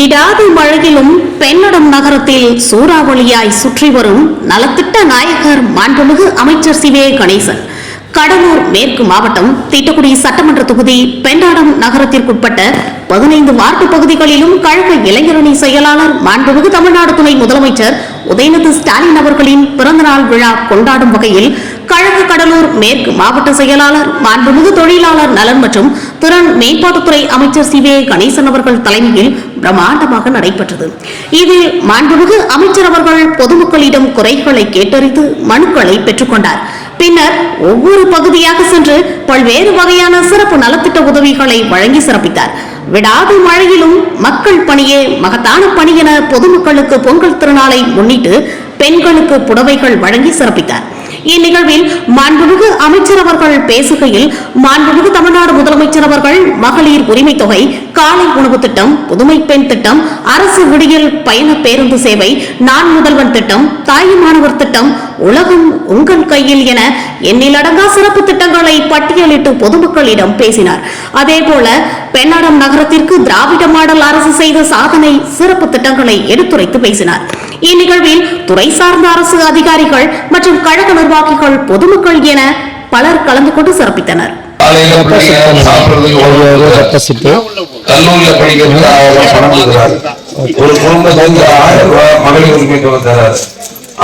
விடாது மழையிலும் பெண்ணடம் நகரத்தில் சூறாவளியாய் சுற்றி வரும் நலத்திட்ட நாயகர் மாண்புமிகு அமைச்சர் சிவே கணேசன். கடலூர் மேற்கு மாவட்டம் திட்டக்குடி சட்டமன்ற தொகுதி பெண்ணாடம் நகரத்திற்குட்பட்ட 15 வார்டு பகுதிகளிலும் கழக இளைஞரணி செயலாளர் மாண்புமிகு தமிழ்நாடு துணை முதலமைச்சர் உதயநிதி ஸ்டாலின் அவர்களின் பிறந்தநாள் விழா கொண்டாடும் வகையில் கழக கடலூர் மேற்கு மாவட்ட செயலாளர் மாண்புமிகு தொழிலாளர் நலன் மற்றும் திறன் மேம்பாட்டுத்துறை அமைச்சர் சிவே கணேசன் அவர்கள் தலைமையில் பிரம்மாண்டமாக நடைபெற்றது. இதில் மாண்புமிகு அமைச்சர் அவர்கள் பொதுமக்களிடம் குறைகளை கேட்டறிந்து மனுக்களை பெற்றுக்கொண்டார். பின்னர் ஒவ்வொரு பகுதியாக சென்று பல்வேறு வகையான சிறப்பு நலத்திட்ட உதவிகளை வழங்கி சிறப்பித்தார். விடாது மழையிலும் மக்கள் பணியே மகத்தான பணி என பொதுமக்களுக்கு பொங்கல் திருநாளை முன்னிட்டு பெண்களுக்கு புடவைகள் வழங்கி சிறப்பித்தார். இந்நிகழ்வில் மாண்புமிகு அமைச்சர் அவர்கள் பேசுகையில், மாண்புமிகு தமிழ்நாடு முதலமைச்சர் அவர்கள் மகளிர் உரிமை தொகை, காலை உணவு திட்டம், புதுமை பெண் திட்டம், அரசு விடியல் பயண பேருந்து சேவை, நான் முதல்வன் திட்டம், தாயுமானவர் திட்டம், உலகம் உங்கள் கையில் என எண்ணிலடங்கா சிறப்பு திட்டங்களை பட்டியலிட்டு பொதுமக்களிடம் பேசினார். அதேபோல பெண்ணாடம் நகரத்திற்கு திராவிட மாடல் அரசு செய்த சாதனை சிறப்பு திட்டங்களை எடுத்துரைத்து பேசினார். இந்நிகழ்வில் துறை சார்ந்த அரசு அதிகாரிகள் மற்றும் கழக நிர்வாகிகள், பொதுமக்கள் என பலர் கலந்து கொண்டு சிறப்பித்தனர்.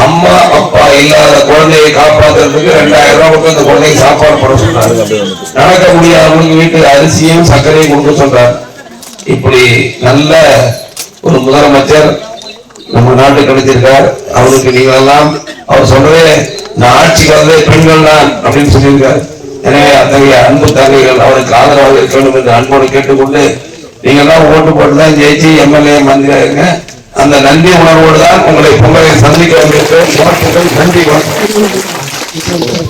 அம்மா அப்பா இல்லாத குழந்தையை காப்பாற்றுறதுக்கு 2000 ரூபாய் கொடுத்து அந்த குழந்தைக்கு சாப்பாடு போட சொன்னாரு. நடக்க முடியாதவங்களுக்கு வீட்டு அரிசியும் சர்க்கரையும் கொடுக்க சொல்றாரு. இப்படி நல்ல ஒரு முதலமைச்சர் நம்ம நாட்டு கிடைச்சிருக்கார். அவருக்கு நீங்கள் எல்லாம் அவர் சொல்றதே நான் ஆட்சிக்கு வந்து பெண்கள் தான் அப்படின்னு சொல்லியிருக்காரு. எனவே அத்தகைய அன்பு தங்கைகள் அவருக்கு ஆதரவாக இருக்க வேண்டும் என்று அன்போடு கேட்டுக்கொண்டு நீங்க எல்லாம் ஓட்டு போட்டுதான் ஜெயிச்சு எம்எல்ஏ மந்திரியா இருங்க. அந்த நன்றி உணர்வோடு தான் உங்களை பொங்கலை சந்திக்க வந்திருக்கிறேன். நன்றி.